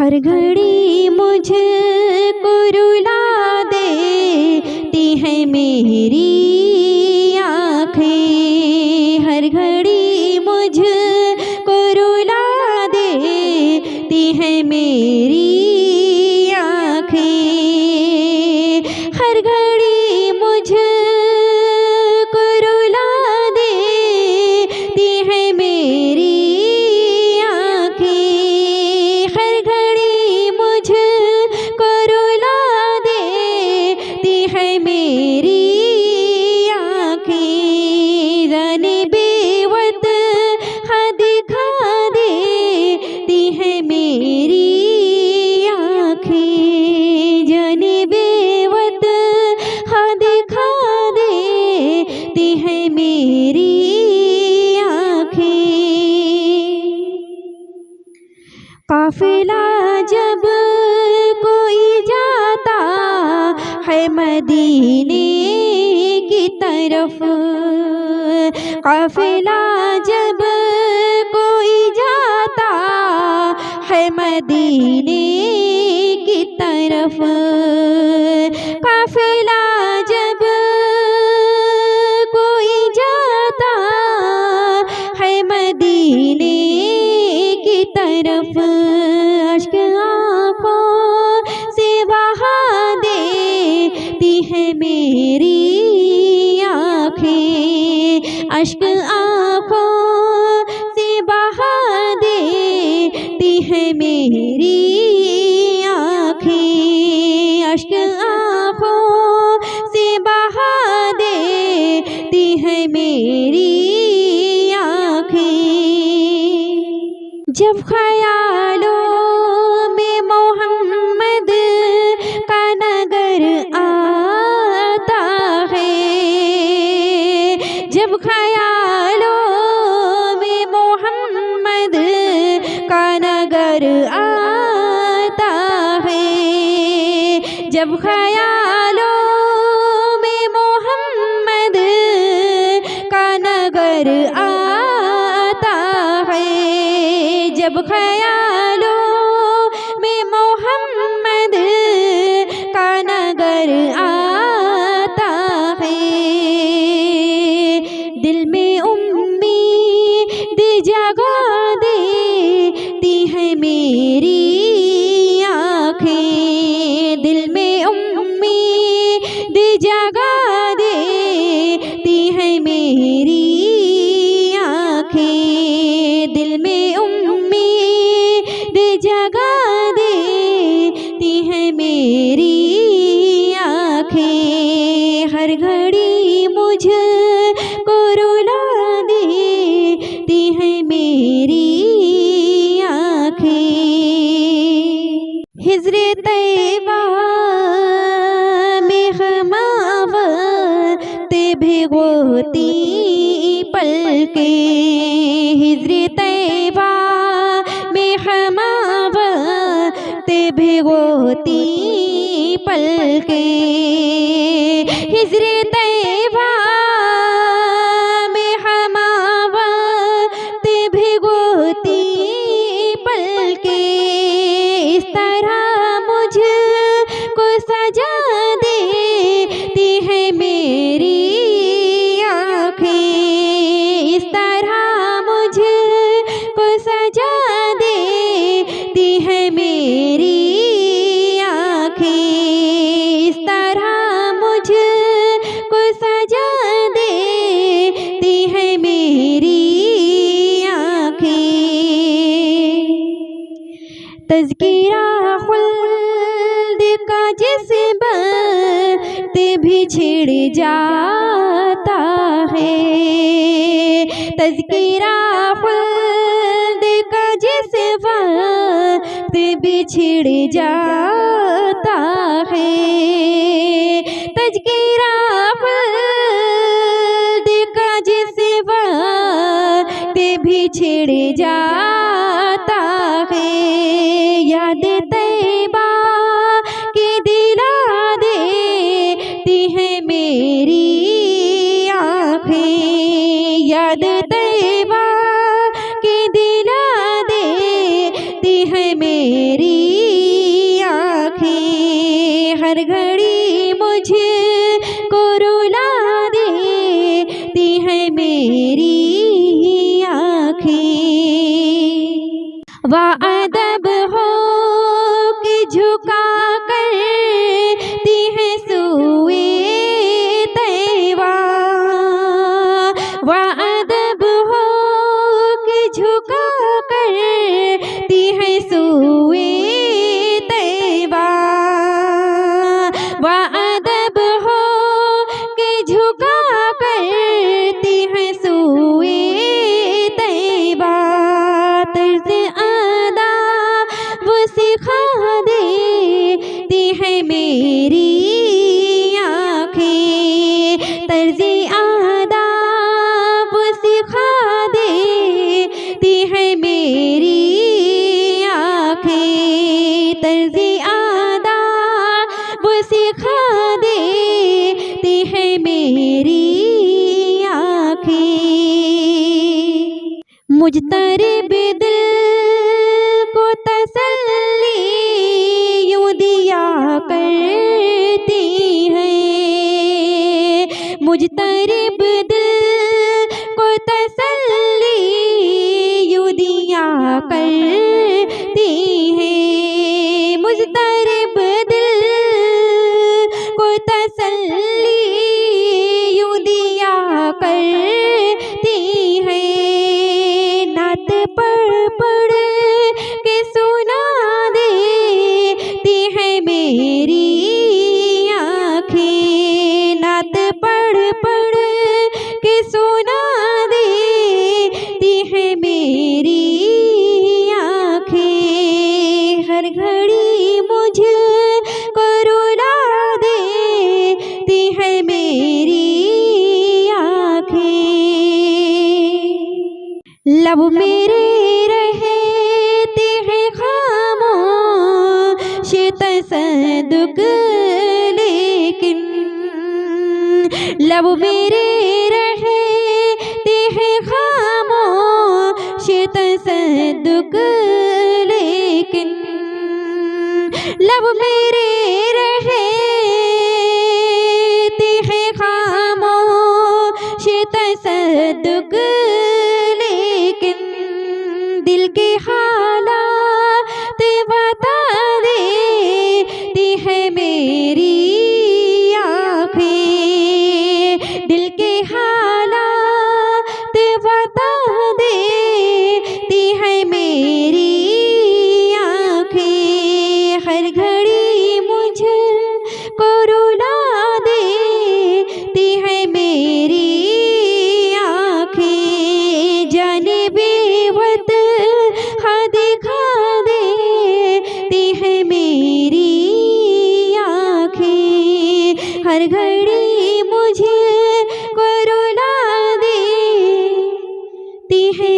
हर घड़ी मुझको रुला देती है मेरी आँखें, हर घड़ी मुझको रुला देती है मेरी आँखें, हर घड़ी मुझको रुला देती है मेरी आँखें, हर घड़ी मुझको रुला देती है मेरी आँखें, जाने बेवत हाँ दिखा देती है मेरी आँखें, जाने बेवत हाँ दिखा देती है मेरी आँखें। काफिला जब कोई जाता है मदीने की तरफ, काफिला जब कोई जाता है मदीने की तरफ, काफिला जब कोई जाता है मदीने की तरफ, अश्क आँखों से बहा देती है मेरी आँखें, अश्क आँखों से बहा देती है मेरी आँखें, अश्क आँखों से बहा देती है मेरी आँखें। जब ख्यालों में मोहम्मद का नगर आता है, जब ख्यालों में मोहम्मद का नगर आता है, जब ख्यालों में मोहम्मद का नगर आता है, जब ख्यालों में मोहम्मद का नगर आता है, दिल में उम्मीद जगा देती है मेरी आँखें, दिल में उम्मीद जगा देती है मेरी आँखें, दिल में उम्मीद जगा देती है मेरी आँखें, हर घड़ी मुझको रुला देती है मेरी आँखें। हिज्र तैबा में खमावत भिगोती पलके, हिज्र तैबा में खमावत भिगोती पलके, हिज्र तैबा में खमावत भिगोती पलके, इस तरह मुझको सजा देती है मेरी आँखें, इस तरह मुझको सजा देती है मेरी आँखें, इस तरह मुझको सजा देती है मेरी आँखें। तज़किरा खुल्द का जिस वक्त भी छिड़ जाता है, तज़किरा खुल्द का जिस वक्त भी छिड़ जाता है, तज़किरा खुल्द का जिस वक्त भी छिड़ जाता है, याद तैबा की दिला देती है मेरी आँखें, याद तैबा की दिला देती है मेरी सिखा देती है मेरी आँखें। तर्ज़े आदाब सिखा देती है मेरी आँखें। तर्ज़े आदाब सिखा देती है मेरी आँखें। मुजतरिब दिल को तसल्ली यूं दिया करती है। मुजतरिब दिल को तसल्ली यूं दिया करती है। मुजतरिब दिल को तसल्ली यूं दिया करती है। नात पढ़ के सुना देती है मेरी आँखें। नात पढ़ के सुना देती है मेरी आँखें। हर घड़ी मुझको रुला देती है मेरी आँखें। लब मेरे रहते हैं खामोश तसद्दुक़ लेकिन। लब मेरे रहते हैं खामोश तसद्दुक़ लेकिन। लब मेरे रहते हैं खामोश तसद्दुक़ लेकिन। दिल के हालात बता देती है मेरी आँखें। दिल के हालात बता देती है मेरी आँखें। हर घड़ी मुझको रुला देती है मेरी आँखें। जाने बेवत हाँ दिखा देती है मेरी आँखें। हर घड़ी मुझे को रुला देती है